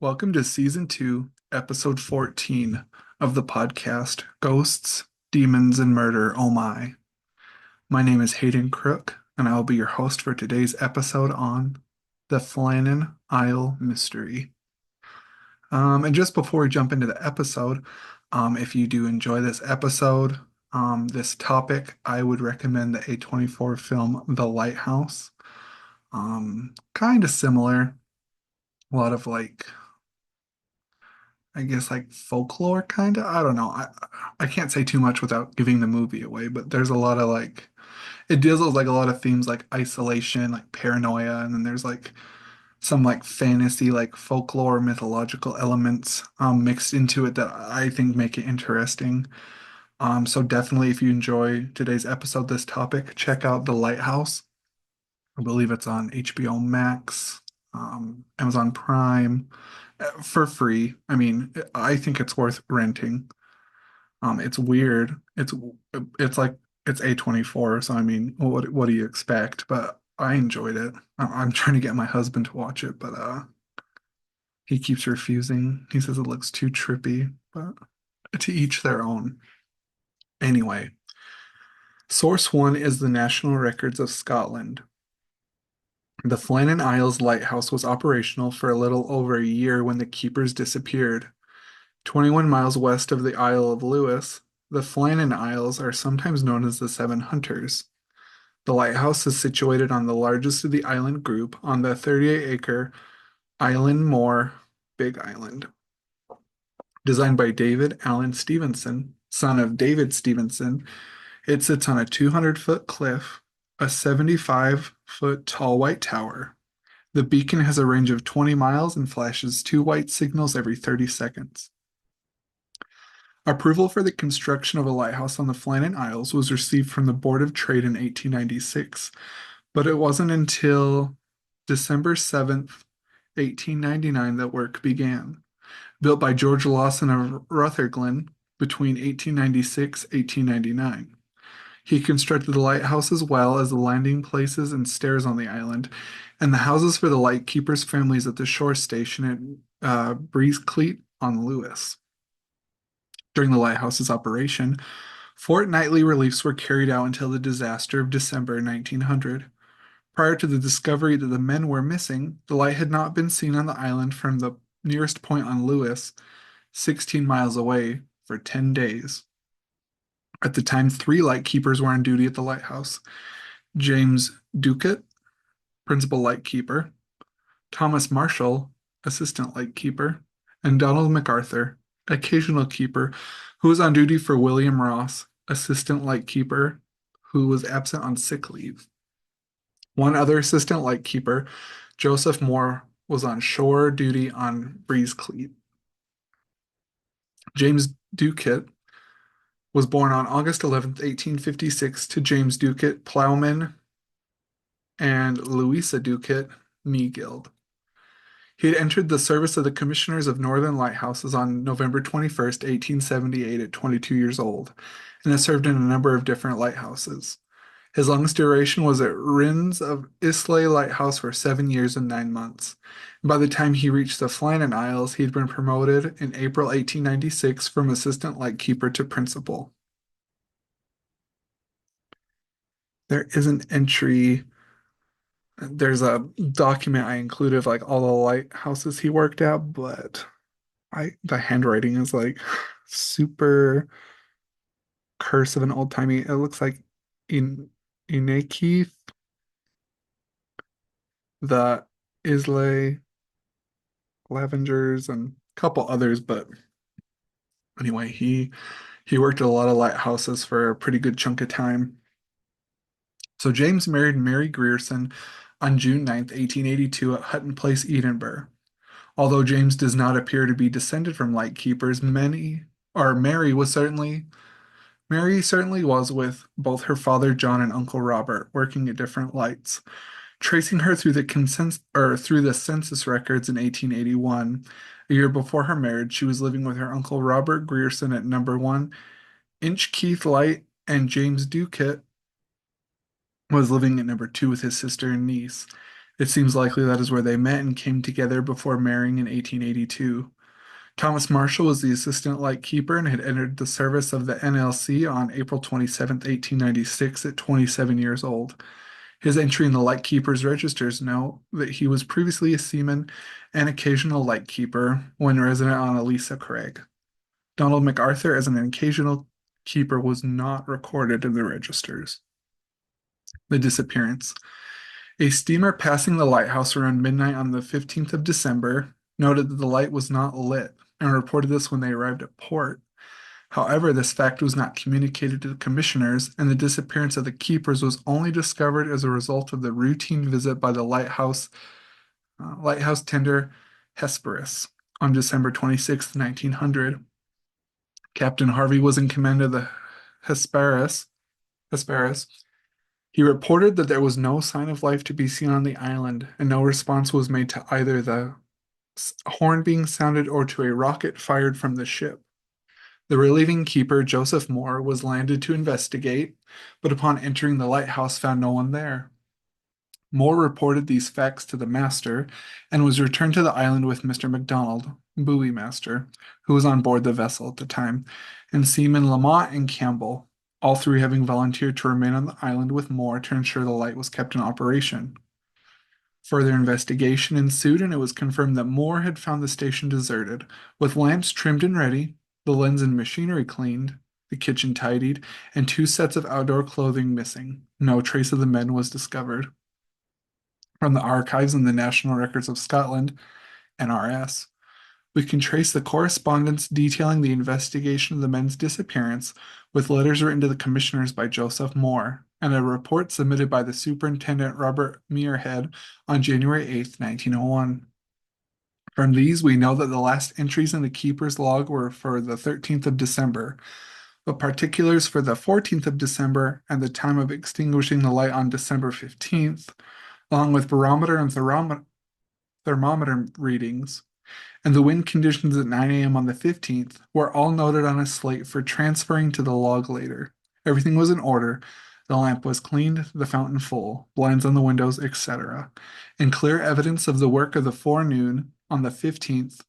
Welcome to Season 2, Episode 14 of the podcast Ghosts, Demons, and Murder, Oh My. My name is Hayden Crook, and I will be your host for today's episode on the Flannan Isle Mystery. And just before we jump into the episode, if you do enjoy this episode, this topic, I would recommend the A24 film The Lighthouse. Kind of similar, a lot of I guess like folklore kind of. I don't know. I can't say too much without giving the movie away, but there's a lot of it deals with like a lot of themes like isolation, like paranoia, and then there's like some like fantasy, like folklore, mythological elements mixed into it that I think make it interesting. So definitely if you enjoy today's episode, this topic, check out The Lighthouse. I believe it's on HBO Max, Amazon Prime for free. I mean, I think it's worth renting. It's weird. It's like it's A24, so I mean, what do you expect? But I enjoyed it. I'm trying to get my husband to watch it, but he keeps refusing. He says it looks too trippy, but to each their own. Anyway, source one is the National Records of Scotland. The Flannan Isles lighthouse was operational for a little over a year when the keepers disappeared. 21 miles west of the Isle of Lewis, the Flannan Isles are sometimes known as the Seven Hunters. The lighthouse is situated on the largest of the island group on the 38-acre Island Moor, Big Island. Designed by David Allen Stevenson, son of David Stevenson, it sits on a 200-foot cliff, a 75-foot tall white tower. The beacon has a range of 20 miles and flashes two white signals every 30 seconds. Approval for the construction of a lighthouse on the Flannan Isles was received from the Board of Trade in 1896, but it wasn't until December 7th, 1899 that work began. Built by George Lawson of Rutherglen between 1896-1899. He constructed the lighthouse as well as the landing places and stairs on the island, and the houses for the lightkeepers' families at the shore station at Breezecleet on Lewis. During the lighthouse's operation, fortnightly reliefs were carried out until the disaster of December 1900. Prior to the discovery that the men were missing, the light had not been seen on the island from the nearest point on Lewis, 16 miles away, for 10 days. At the time, three lightkeepers were on duty at the lighthouse: James Ducat, principal lightkeeper, Thomas Marshall, assistant lightkeeper, and Donald MacArthur, occasional keeper, who was on duty for William Ross, assistant lightkeeper, who was absent on sick leave. One other assistant lightkeeper, Joseph Moore, was on shore duty on Breezecleet. James Ducat was born on August 11th, 1856, to James Ducat, plowman, and Louisa Ducat, Meagild. He had entered the service of the Commissioners of Northern Lighthouses on November 21st, 1878, at 22 years old, and has served in a number of different lighthouses. His longest duration was at Rins of Islay Lighthouse for 7 years and 9 months. By the time he reached the Flannan Isles, he had been promoted in April 1896 from assistant lightkeeper to principal. There is an entry. There's a document I included of like all the lighthouses he worked at, but I the handwriting is like super cursive and old timey. It looks like in Keith, the Islay Lavengers, and a couple others, but anyway, he worked at a lot of lighthouses for a pretty good chunk of time. So James married Mary Grierson on June 9th, 1882 at Hutton Place, Edinburgh. Although James does not appear to be descended from lightkeepers, many or Mary certainly was, with both her father John and Uncle Robert working at different lights. Tracing her through the census records in 1881, a year before her marriage, she was living with her Uncle Robert Grierson at number 1 Inchkeith Light, and James Ducat was living at number 2 with his sister and niece. It seems likely that is where they met and came together before marrying in 1882. Thomas Marshall was the assistant lightkeeper and had entered the service of the NLC on April 27, 1896, at 27 years old. His entry in the lightkeeper's registers note that he was previously a seaman and occasional lightkeeper when resident on Elisa Craig. Donald MacArthur as an occasional keeper was not recorded in the registers. The disappearance. A steamer passing the lighthouse around midnight on the 15th of December noted that the light was not lit and reported this when they arrived at port. However, this fact was not communicated to the commissioners, and the disappearance of the keepers was only discovered as a result of the routine visit by the lighthouse tender Hesperus on December 26, 1900. Captain Harvey was in command of the Hesperus. Hesperus. He reported that there was no sign of life to be seen on the island, and no response was made to either the horn being sounded or to a rocket fired from the ship. The relieving keeper, Joseph Moore, was landed to investigate, but upon entering the lighthouse found no one there. Moore reported these facts to the master and was returned to the island with Mr. MacDonald, buoy master, who was on board the vessel at the time, and seamen Lamont and Campbell, all three having volunteered to remain on the island with Moore to ensure the light was kept in operation. Further investigation ensued, and it was confirmed that Moore had found the station deserted, with lamps trimmed and ready, the lens and machinery cleaned, the kitchen tidied, and two sets of outdoor clothing missing. No trace of the men was discovered. From the archives in the National Records of Scotland, NRS, we can trace the correspondence detailing the investigation of the men's disappearance, with letters written to the commissioners by Joseph Moore, and a report submitted by the Superintendent Robert Muirhead on January 8, 1901. From these, we know that the last entries in the keeper's log were for the 13th of December, but particulars for the 14th of December and the time of extinguishing the light on December 15th, along with barometer and thermometer readings, and the wind conditions at 9 a.m. on the 15th were all noted on a slate for transferring to the log later. Everything was in order. The lamp was cleaned, the fountain full, blinds on the windows, etc., and clear evidence of the work of the forenoon on the 15th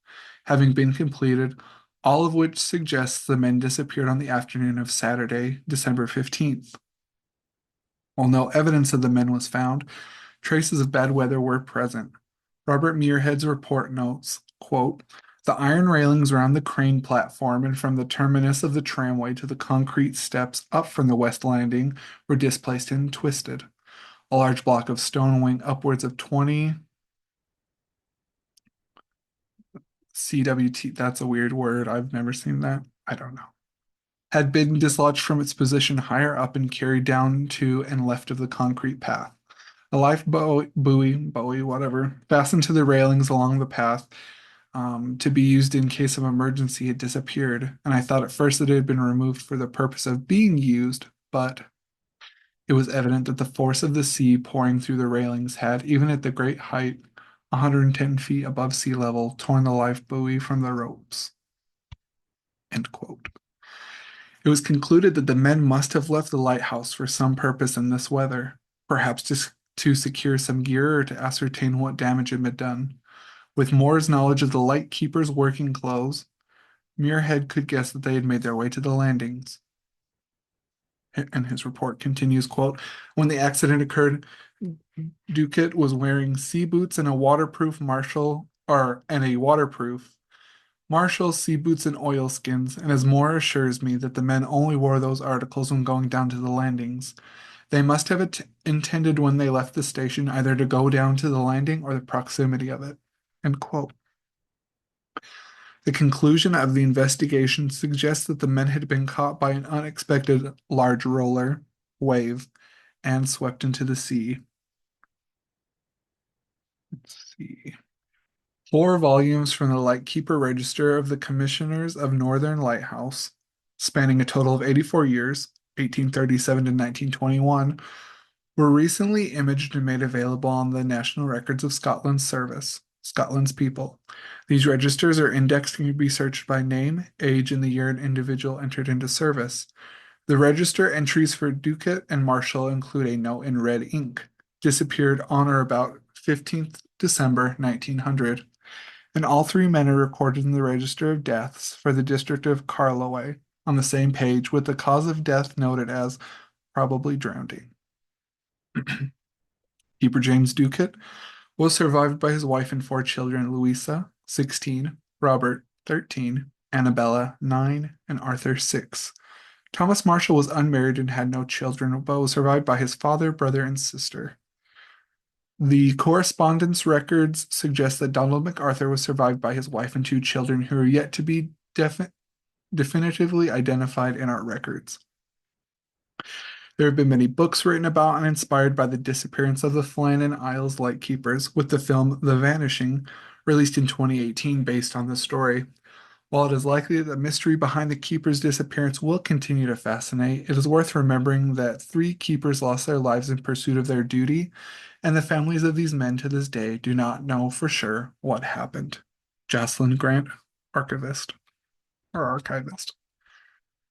having been completed, all of which suggests the men disappeared on the afternoon of Saturday, December 15th. While no evidence of the men was found, traces of bad weather were present. Robert Muirhead's report notes, quote, the iron railings around the crane platform and from the terminus of the tramway to the concrete steps up from the west landing were displaced and twisted. A large block of stone weighing upwards of 20 CWT, that's a weird word. I've never seen that. I don't know. Had been dislodged from its position higher up and carried down to and left of the concrete path. A life buoy, whatever, fastened to the railings along the path to be used in case of emergency had disappeared, and I thought at first that it had been removed for the purpose of being used, but it was evident that the force of the sea pouring through the railings had, even at the great height, 110 feet above sea level, torn the life buoy from the ropes. End quote. It was concluded that the men must have left the lighthouse for some purpose in this weather, perhaps to secure some gear or to ascertain what damage had been done. With Moore's knowledge of the lightkeeper's working clothes, Muirhead could guess that they had made their way to the landings. And his report continues, quote, when the accident occurred, Ducat was wearing sea boots and a waterproof Marshall sea boots and oilskins, and as Moore assures me that the men only wore those articles when going down to the landings. They must have intended when they left the station either to go down to the landing or the proximity of it. End quote. The conclusion of the investigation suggests that the men had been caught by an unexpected large roller wave and swept into the sea. Let's see. 4 volumes from the Lightkeeper Register of the Commissioners of Northern Lighthouse, spanning a total of 84 years, 1837 to 1921, were recently imaged and made available on the National Records of Scotland's Service, Scotland's People. These registers are indexed and can be searched by name, age, and the year an individual entered into service. The register entries for Ducat and Marshall include a note in red ink, disappeared on or about 15th December 1900, and all three men are recorded in the register of deaths for the district of Carloway on the same page, with the cause of death noted as probably drowning. Keeper James Ducat was survived by his wife and four children, Louisa, 16, Robert, 13, Annabella, 9, and Arthur, 6. Thomas Marshall was unmarried and had no children, but was survived by his father, brother, and sister. The correspondence records suggest that Donald MacArthur was survived by his wife and two children who are yet to be definitively identified in our records. There have been many books written about and inspired by the disappearance of the Flannan Isles lightkeepers, with the film The Vanishing, released in 2018 based on the story. While it is likely that the mystery behind the keeper's disappearance will continue to fascinate, it is worth remembering that three keepers lost their lives in pursuit of their duty, and the families of these men to this day do not know for sure what happened. Jocelyn Grant, archivist or archivist.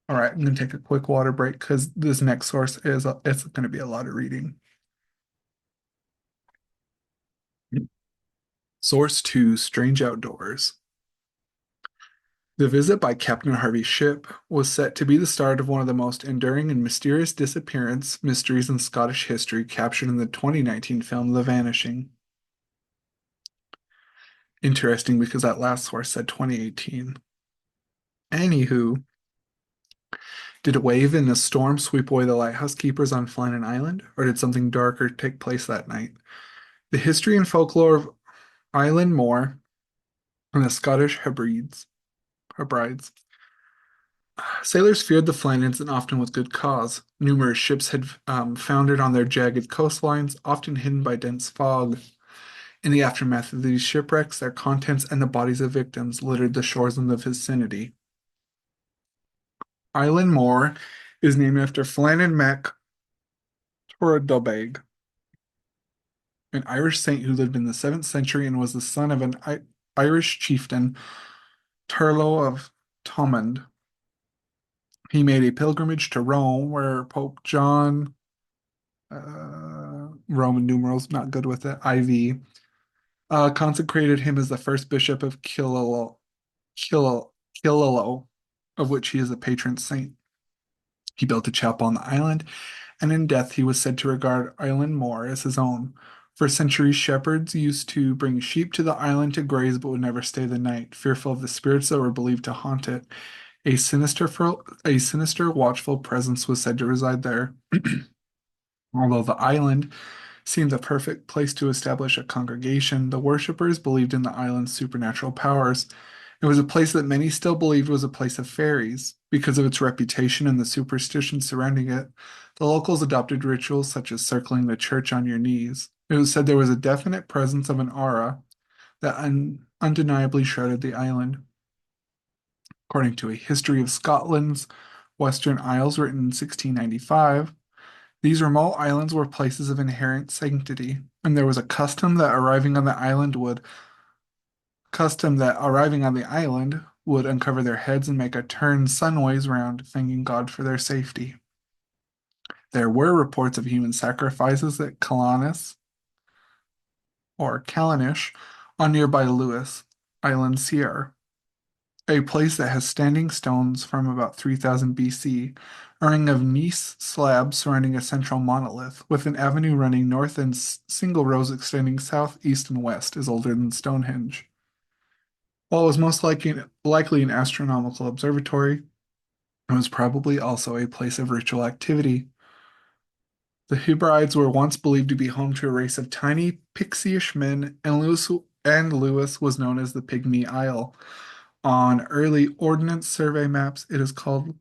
All right, I'm going to take a quick water break because this next source is it's going to be a lot of reading. Source 2, Strange Outdoors. The visit by Captain Harvey's ship was set to be the start of one of the most enduring and mysterious disappearance mysteries in Scottish history, captured in the 2019 film The Vanishing. Interesting because that last source said 2018. Anywho, did a wave and a storm sweep away the lighthouse keepers on Flannan Island, or did something darker take place that night? The history and folklore of Island Moor and the Scottish Hebrides. Sailors feared the Flannans, and often with good cause. Numerous ships had foundered on their jagged coastlines, often hidden by dense fog. In the aftermath of these shipwrecks, their contents and the bodies of victims littered the shores in the vicinity. Island Moor is named after Flannan Mac Torridobeg, an Irish saint who lived in the 7th century and was the son of an Irish chieftain, Turlo of Thomond. He made a pilgrimage to Rome, where Pope John, Roman numerals, not good with it, IV, consecrated him as the first bishop of Killaloe, of which he is the patron saint. He built a chapel on the island, and in death he was said to regard Island Moor as his own. For centuries, shepherds used to bring sheep to the island to graze but would never stay the night, fearful of the spirits that were believed to haunt it. A sinister, watchful presence was said to reside there. Although the island seemed the perfect place to establish a congregation, the worshippers believed in the island's supernatural powers. It was a place that many still believed was a place of fairies. Because of its reputation and the superstition surrounding it, the locals adopted rituals such as circling the church on your knees. It was said there was a definite presence of an aura that undeniably shrouded the island. According to a history of Scotland's Western Isles written in 1695, these remote islands were places of inherent sanctity, and there was a custom that arriving on the island would uncover their heads and make a turn sunways round, thanking God for their safety. There were reports of human sacrifices at Calanis or Callanish on nearby Lewis Island Sierra, a place that has standing stones from about 3000 BC, a ring of gneiss slabs surrounding a central monolith, with an avenue running north and single rows extending south, east, and west, is older than Stonehenge. While it was most likely an astronomical observatory, it was probably also a place of ritual activity. The Hebrides were once believed to be home to a race of tiny, pixie-ish men, and Lewis was known as the Pygmy Isle. On early Ordnance Survey maps, it is called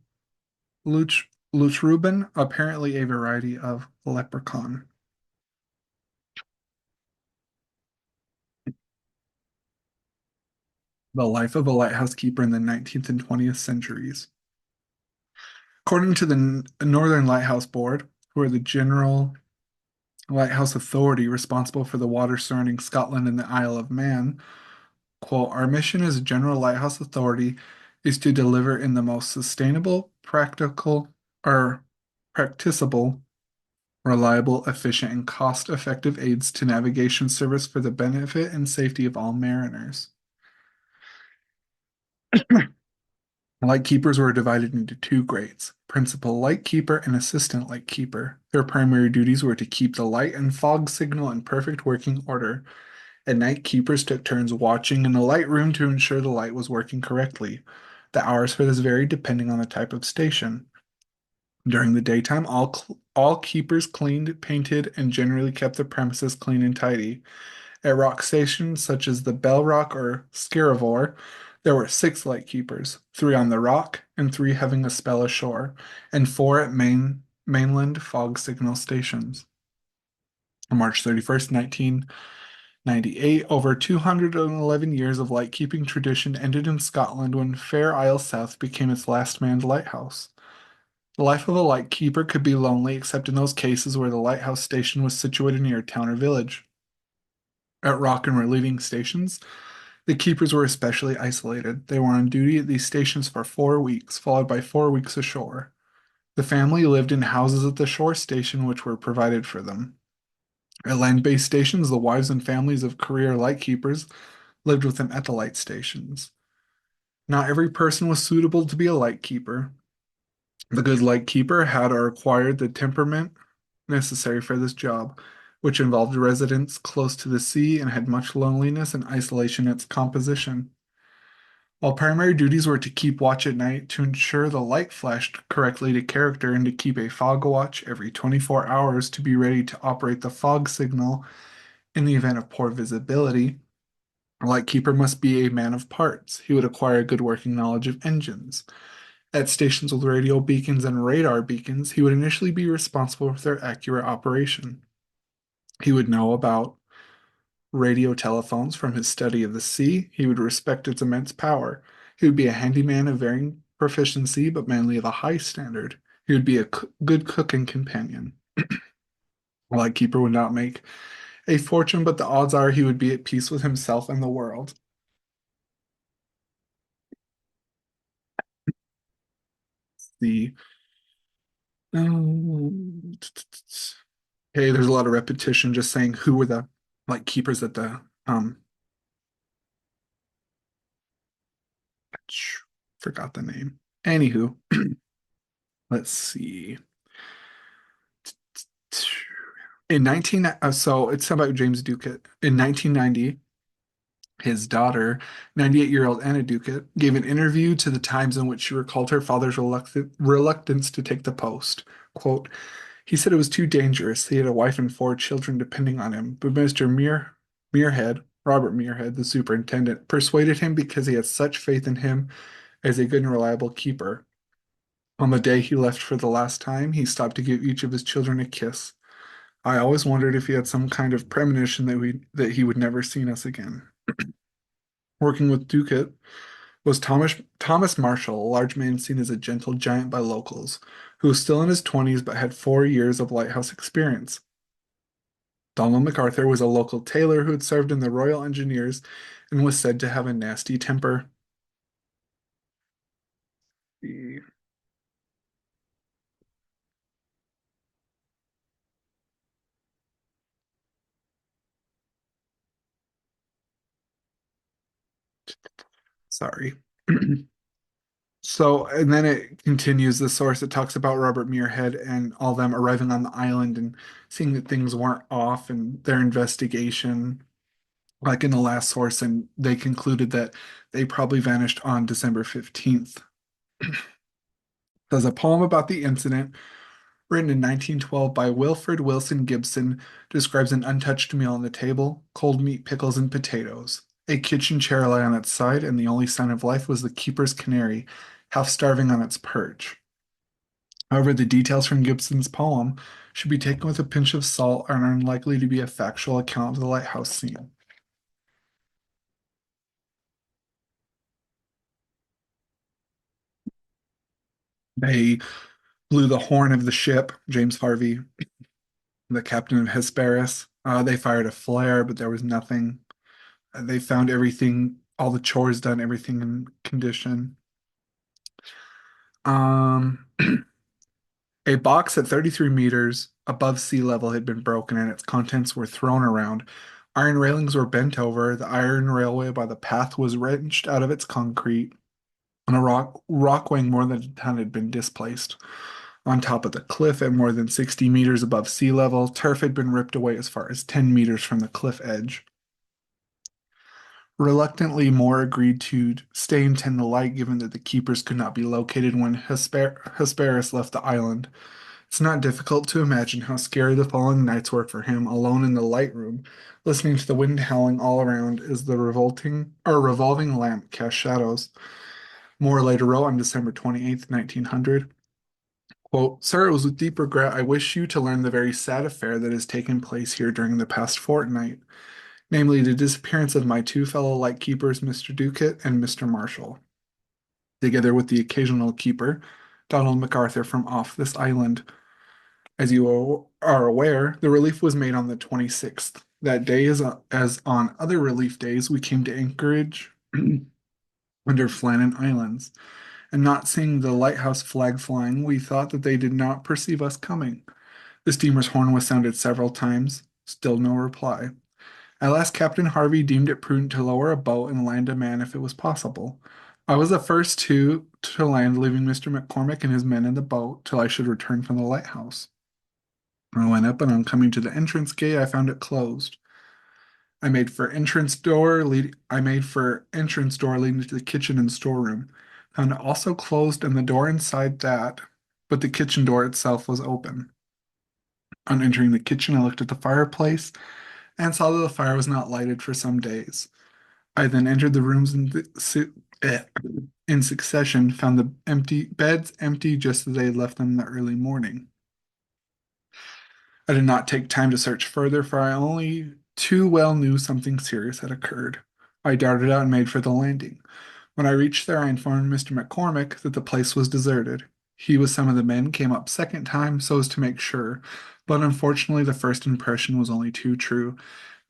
Luchruben, apparently a variety of leprechaun. The life of a lighthouse keeper in the 19th and 20th centuries. According to the Northern Lighthouse Board, who are the general lighthouse authority responsible for the water surrounding Scotland and the Isle of Man, quote, our mission as a general lighthouse authority is to deliver in the most sustainable, practical, or practicable reliable, efficient, and cost-effective aids to navigation service for the benefit and safety of all mariners. Lightkeepers were divided into two grades, principal lightkeeper and assistant lightkeeper. Their primary duties were to keep the light and fog signal in perfect working order. At night, keepers took turns watching in the light room to ensure the light was working correctly. The hours for this varied depending on the type of station. During the daytime, all keepers cleaned, painted, and generally kept the premises clean and tidy. At rock stations such as the Bell Rock or Scaravore, there were six lightkeepers, three on the rock and three having a spell ashore, and four at mainland fog signal stations. On March 31st, 1998, over 211 years of lightkeeping tradition ended in Scotland when Fair Isle South became its last manned lighthouse. The life of a lightkeeper could be lonely except in those cases where the lighthouse station was situated near a town or village. At rock and relieving stations, the keepers were especially isolated. They were on duty at these stations for 4 weeks, followed by 4 weeks ashore. The family lived in houses at the shore station, which were provided for them. At land-based stations, the wives and families of career lightkeepers lived with them at the light stations. Not every person was suitable to be a lightkeeper. The good lightkeeper had or acquired the temperament necessary for this job, which involved residence close to the sea and had much loneliness and isolation in its composition. While primary duties were to keep watch at night to ensure the light flashed correctly to character and to keep a fog watch every 24 hours to be ready to operate the fog signal in the event of poor visibility, a lightkeeper must be a man of parts. He would acquire a good working knowledge of engines. At stations with radio beacons and radar beacons, he would initially be responsible for their accurate operation. He would know about radio telephones from his study of the sea. He would respect its immense power. He would be a handyman of varying proficiency, but mainly of a high standard. He would be a good cook and companion. A lightkeeper would not make a fortune, but the odds are he would be at peace with himself and the world. The okay, there's a lot of repetition just saying who were the keepers at the forgot the name. Anywho, let's see. In 19 so it's about James Ducat. In 1990, his daughter, 98-year-old Anna Ducat, gave an interview to the Times in which she recalled her father's reluctance to take the post. Quote, he said it was too dangerous. He had a wife and four children depending on him, but Mr. Muirhead, Robert Muirhead, the superintendent, persuaded him because he had such faith in him as a good and reliable keeper. On the day he left for the last time, he stopped to give each of his children a kiss. I always wondered if he had some kind of premonition that he would never see us again. Working with Ducat was Thomas Marshall, a large man seen as a gentle giant by locals, who was still in his 20s but had 4 years of lighthouse experience. Donald MacArthur was a local tailor who had served in the Royal Engineers and was said to have a nasty temper. Sorry. So, and then it continues the source. It talks about Robert Muirhead and all them arriving on the island and seeing that things weren't off and their investigation, like in the last source, and they concluded that they probably vanished on December 15th. There's a poem about the incident written in 1912 by Wilfred Wilson Gibson, describes an untouched meal on the table, cold meat, pickles, and potatoes. A kitchen chair lay on its side, and the only sign of life was the keeper's canary, half starving on its perch. However, the details from Gibson's poem should be taken with a pinch of salt and are unlikely to be a factual account of the lighthouse scene. They blew the horn of the ship, James Harvey, the captain of Hesperus. They fired a flare, but there was nothing. They found everything, all the chores done, everything in condition. Um, a box at 33 meters above sea level had been broken and its contents were thrown around. Iron railings were bent over, the iron railway by the path was wrenched out of its concrete, and a rock weighing more than a ton had been displaced. On top of the cliff at more than 60 meters above sea level, turf had been ripped away as far as 10 meters from the cliff edge. Reluctantly, Moore agreed to stay and tend the light, given that the keepers could not be located when Hesperus left the island. It's not difficult to imagine how scary the following nights were for him, alone in the light room, listening to the wind howling all around as the revolving lamp cast shadows. Moore later wrote on December 28th, 1900, quote, "Sir, it was with deep regret I wish you to learn the very sad affair that has taken place here during the past fortnight, namely the disappearance of my two fellow lightkeepers, Mr. Ducat and Mr. Marshall, together with the occasional keeper, Donald MacArthur, from off this island. As you are aware, the relief was made on the 26th. That day, as on other relief days, we came to anchorage under Flannan Islands, and not seeing the lighthouse flag flying, we thought that they did not perceive us coming. The steamer's horn was sounded several times, still no reply. At last, Captain Harvey deemed it prudent to lower a boat and land a man if it was possible. I was the first to land, leaving Mr. McCormick and his men in the boat till I should return from the lighthouse. I went up, and on coming to the entrance gate, I found it closed. I made for entrance door leading to the kitchen and storeroom. Found it also closed and the door inside that, but the kitchen door itself was open. On entering the kitchen, I looked at the fireplace and saw that the fire was not lighted for some days. I then entered the rooms in succession, found the empty beds empty just as they had left them in the early morning. I did not take time to search further, for I only too well knew something serious had occurred. I darted out and made for the landing. When I reached there, I informed Mr. McCormick that the place was deserted. He with some of the men came up second time so as to make sure, but unfortunately the first impression was only too true.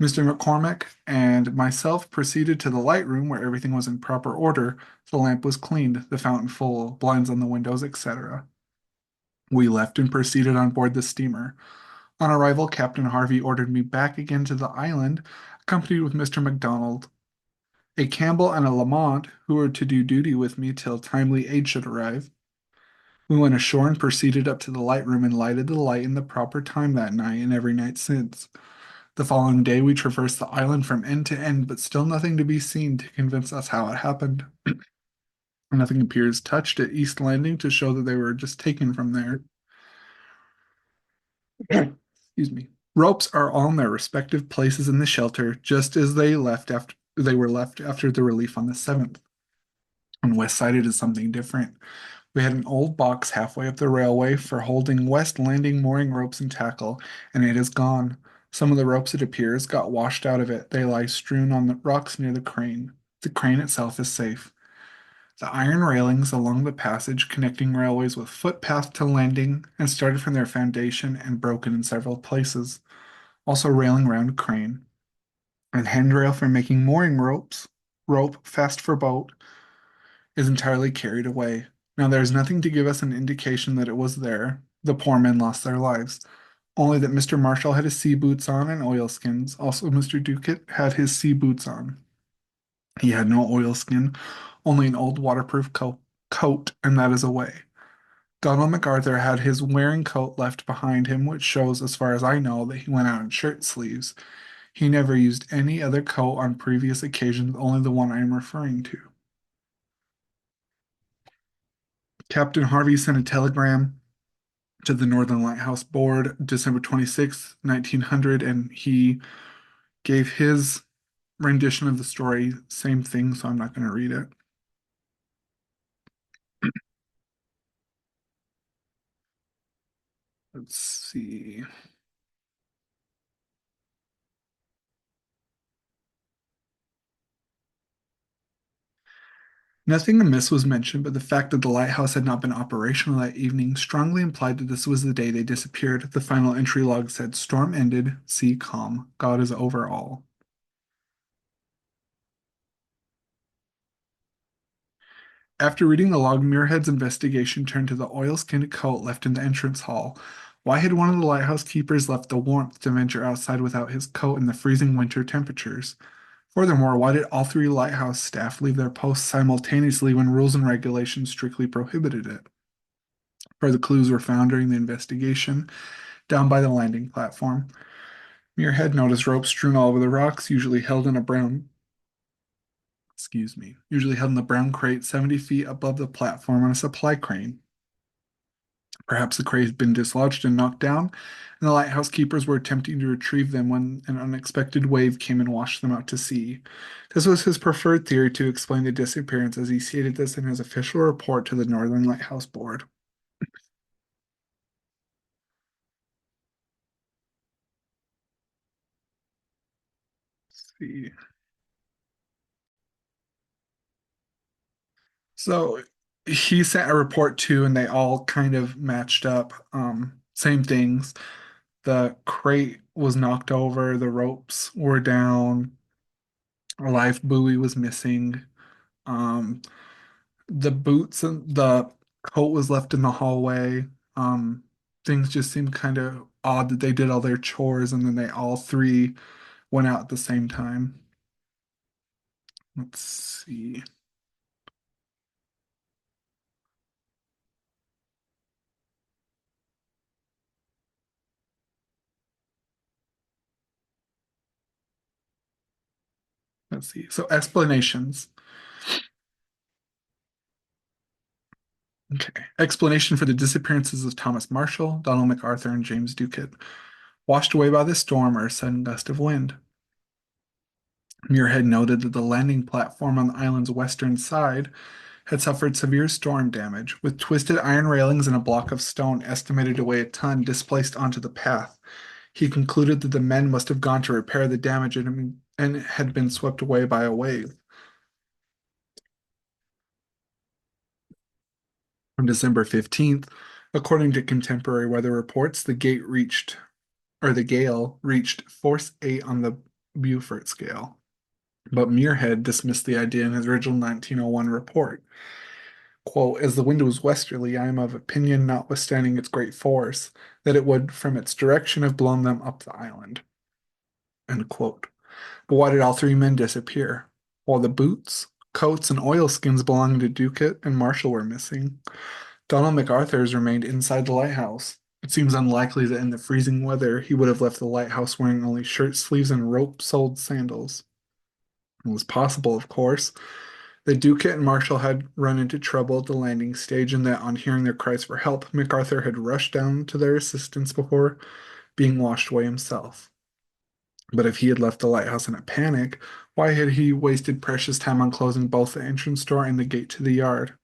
Mr. McCormick and myself proceeded to the light room where everything was in proper order. The lamp was cleaned, the fountain full, blinds on the windows, etc. We left and proceeded on board the steamer. On arrival, Captain Harvey ordered me back again to the island, accompanied with Mr. MacDonald, a Campbell, and a Lamont, who were to do duty with me till timely aid should arrive. We went ashore and proceeded up to the light room and lighted the light in the proper time that night and every night since. The following day, we traversed the island from end to end, but still nothing to be seen to convince us how it happened. Nothing appears touched at East Landing to show that they were just taken from there. Excuse me. Ropes are all in their respective places in the shelter, just as they were left after the relief on the 7th. On West Side, it is something different. We had an old box halfway up the railway for holding West Landing mooring ropes and tackle, and it is gone. Some of the ropes, it appears, got washed out of it. They lie strewn on the rocks near the crane. The crane itself is safe. The iron railings along the passage connecting railways with footpath to landing and started from their foundation and broken in several places. Also railing round crane. And handrail for making rope fast for boat, is entirely carried away. Now there is nothing to give us an indication that it was there. The poor men lost their lives. Only that Mr. Marshall had his sea boots on and oilskins. Also, Mr. Ducat had his sea boots on. He had no oilskin, only an old waterproof coat, and that is away. Donald MacArthur had his wearing coat left behind him, which shows, as far as I know, that he went out in shirt sleeves. He never used any other coat on previous occasions, only the one I am referring to. Captain Harvey sent a telegram to the Northern Lighthouse Board December 26th, 1900, and he gave his rendition of the story. Same thing, so I'm not going to read it. Let's see. Nothing amiss was mentioned, but the fact that the lighthouse had not been operational that evening strongly implied that this was the day they disappeared. The final entry log said, "Storm ended, sea calm. God is over all." After reading the log, Muirhead's investigation turned to the oil-skinned coat left in the entrance hall. Why had one of the lighthouse keepers left the warmth to venture outside without his coat in the freezing winter temperatures? Furthermore, why did all three lighthouse staff leave their posts simultaneously when rules and regulations strictly prohibited it? Further clues were found during the investigation down by the landing platform. Muirhead noticed ropes strewn all over the rocks, usually held in the brown crate 70 feet above the platform on a supply crane. Perhaps the crate had been dislodged and knocked down, and the lighthouse keepers were attempting to retrieve them when an unexpected wave came and washed them out to sea. This was his preferred theory to explain the disappearance, as he stated this in his official report to the Northern Lighthouse Board. Let's see. So he sent a report too, and they all kind of matched up. Same things. The crate was knocked over, the ropes were down, a life buoy was missing. Um, the boots and the coat was left in the hallway. Um, Things just seemed kind of odd that they did all their chores and then they all three went out at the same time. Let's see. Let's see. So explanations. Okay. Explanation for the disappearances of Thomas Marshall, Donald MacArthur, and James Ducat. Washed away by the storm or a sudden gust of wind. Muirhead noted that the landing platform on the island's western side had suffered severe storm damage, with twisted iron railings and a block of stone estimated to weigh a ton displaced onto the path. He concluded that the men must have gone to repair the damage and had been swept away by a wave. On December 15th, according to contemporary weather reports, the gale reached force 8 on the Beaufort scale. But Muirhead dismissed the idea in his original 1901 report. Quote, as the wind was westerly, I am of opinion, notwithstanding its great force, that it would, from its direction, have blown them up the island. End quote. But why did all three men disappear? While the boots, coats, and oilskins belonging to Ducat and Marshall were missing, Donald MacArthur's remained inside the lighthouse. It seems unlikely that in the freezing weather he would have left the lighthouse wearing only shirt sleeves and rope-soled sandals. It was possible, of course, that Ducat and Marshall had run into trouble at the landing stage and that on hearing their cries for help, MacArthur had rushed down to their assistance before being washed away himself. But if he had left the lighthouse in a panic, why had he wasted precious time on closing both the entrance door and the gate to the yard?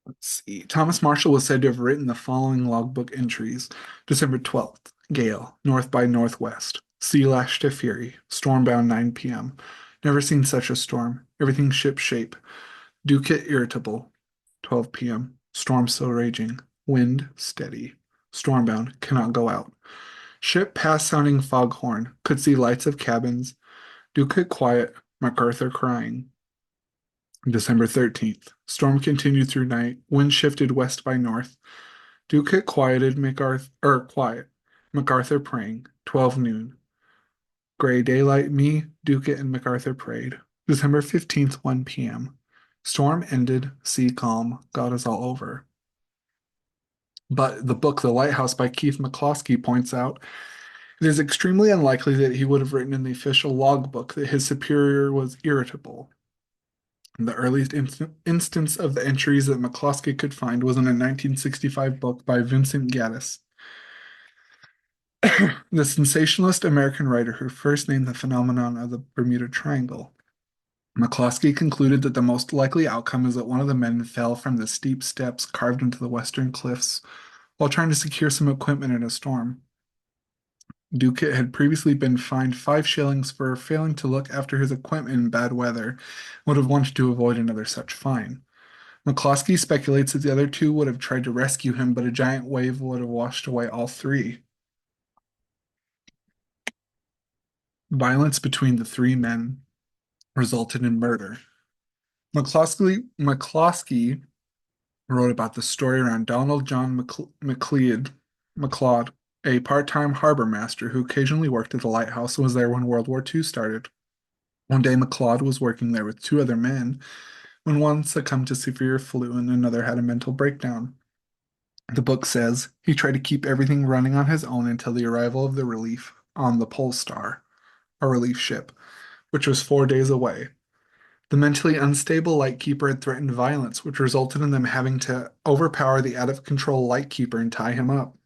Let's see. Thomas Marshall was said to have written the following logbook entries. December 12th, gale, north by northwest. Sea lashed to fury. Stormbound 9 p.m. Never seen such a storm. Everything ship shape. Ducat irritable. 12 p.m. Storm still raging. Wind steady. Stormbound. Cannot go out. Ship past sounding foghorn. Could see lights of cabins. Ducat quiet. MacArthur crying. December 13th. Storm continued through night. Wind shifted west by north. Ducat quieted quiet. MacArthur praying. 12 noon. Gray daylight, me, Ducat, and MacArthur prayed. December 15th, 1 p.m. Storm ended, sea calm, God is all over. But the book The Lighthouse by Keith McCloskey points out it is extremely unlikely that he would have written in the official logbook that his superior was irritable. The earliest instance of the entries that McCloskey could find was in a 1965 book by Vincent Gaddis, the sensationalist American writer who first named the phenomenon of the Bermuda Triangle. McCloskey concluded that the most likely outcome is that one of the men fell from the steep steps carved into the western cliffs while trying to secure some equipment in a storm. Ducat had previously been fined 5 shillings for failing to look after his equipment in bad weather and would have wanted to avoid another such fine. McCloskey speculates that the other two would have tried to rescue him, but a giant wave would have washed away all three. Violence between the three men resulted in murder. McCloskey wrote about the story around Donald John MacLeod, a part-time harbor master who occasionally worked at the lighthouse and was there when World War II started. One day, MacLeod was working there with two other men when one succumbed to severe flu and another had a mental breakdown. The book says he tried to keep everything running on his own until the arrival of the relief on the Pole Star, a relief ship, which was 4 days away. The mentally unstable lightkeeper had threatened violence, which resulted in them having to overpower the out of control lightkeeper and tie him up.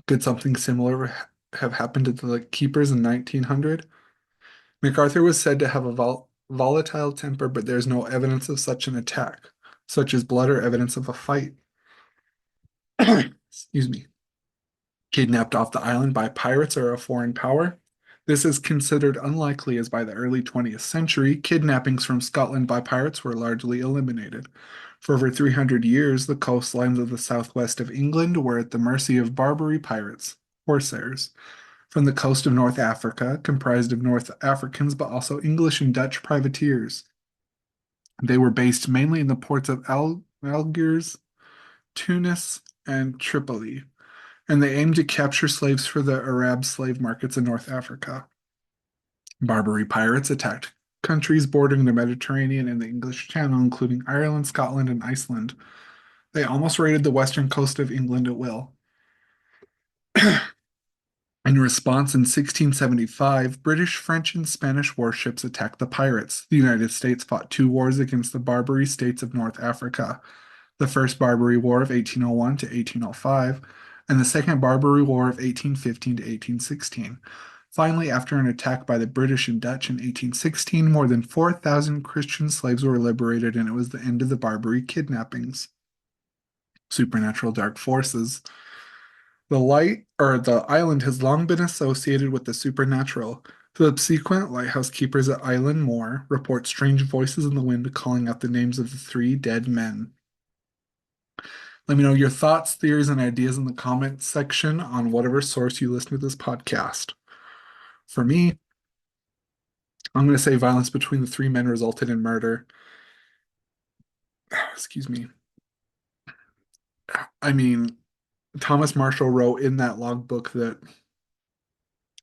Could something similar have happened to the keepers in 1900? MacArthur was said to have a volatile temper, but there is no evidence of such an attack, such as blood or evidence of a fight. Excuse me. Kidnapped off the island by pirates or a foreign power. This is considered unlikely as by the early 20th century, kidnappings from Scotland by pirates were largely eliminated. For over 300 years, the coastlines of the southwest of England were at the mercy of Barbary pirates, corsairs, from the coast of North Africa, comprised of North Africans but also English and Dutch privateers. They were based mainly in the ports of Algiers, Tunis, and Tripoli, and they aimed to capture slaves for the Arab slave markets in North Africa. Barbary pirates attacked countries bordering the Mediterranean and the English Channel, including Ireland, Scotland, and Iceland. They almost raided the western coast of England at will. In response, in 1675, British, French, and Spanish warships attacked the pirates. The United States fought two wars against the Barbary states of North Africa, the First Barbary War of 1801 to 1805, and the Second Barbary War of 1815 to 1816. Finally, after an attack by the British and Dutch in 1816, more than 4,000 Christian slaves were liberated, and it was the end of the Barbary kidnappings. Supernatural dark forces. The island has long been associated with the supernatural. Subsequent lighthouse keepers at Island Moor report strange voices in the wind calling out the names of the three dead men. Let me know your thoughts, theories, and ideas in the comments section on whatever source you listen to this podcast. For me, I'm going to say violence between the three men resulted in murder. Excuse me. I mean, Thomas Marshall wrote in that logbook that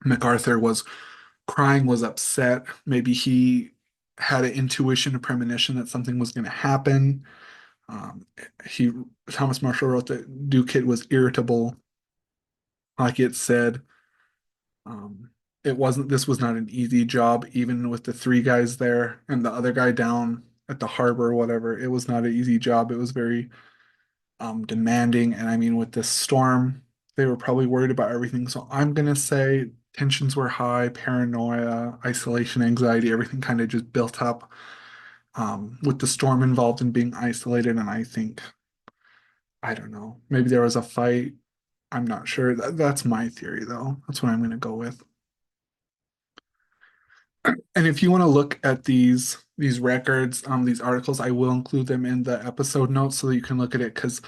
MacArthur was crying, was upset. Maybe he had an intuition, a premonition that something was going to happen. Um, he Thomas Marshall wrote that Ducat was irritable, like it said. Um, this was not an easy job, even with the three guys there and the other guy down at the harbor or whatever. It was not an easy job. It was very demanding. And I mean, with this storm, they were probably worried about everything. So I'm gonna say tensions were high, paranoia, isolation, anxiety, everything kind of just built up with the storm involved in being isolated. And I think, I don't know, maybe there was a fight. I'm not sure. That's my theory, though. That's what I'm gonna go with. And if you want to look at these records, these articles, I will include them in the episode notes so that you can look at it because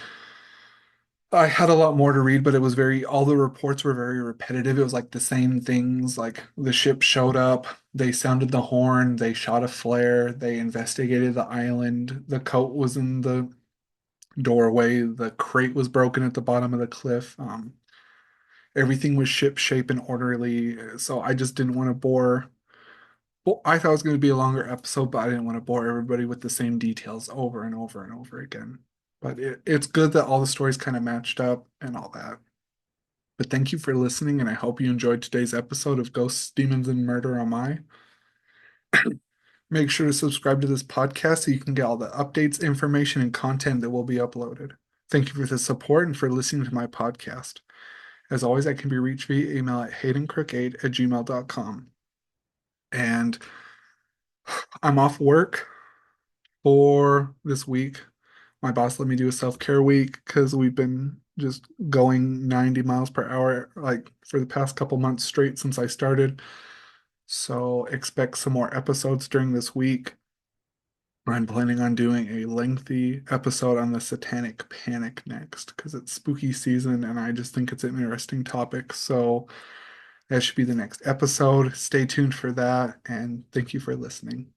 I had a lot more to read, but it was all the reports were very repetitive. It was like the same things, like the ship showed up, they sounded the horn, they shot a flare, they investigated the island, the coat was in the doorway, the crate was broken at the bottom of the cliff. Everything was ship shape and orderly. So I just didn't want to bore. Well, I thought it was going to be a longer episode, but I didn't want to bore everybody with the same details over and over and over again. But it's good that all the stories kind of matched up and all that. But thank you for listening, and I hope you enjoyed today's episode of Ghosts, Demons, and Murder on My. Make sure to subscribe to this podcast so you can get all the updates, information, and content that will be uploaded. Thank you for the support and for listening to my podcast. As always, I can be reached via email at haydencrook8@gmail.com. And I'm off work for this week. My boss let me do a self-care week because we've been just going 90 miles per hour like for the past couple months straight since I started. So expect some more episodes during this week. I'm planning on doing a lengthy episode on the Satanic Panic next because it's spooky season and I just think it's an interesting topic. So that should be the next episode. Stay tuned for that and thank you for listening.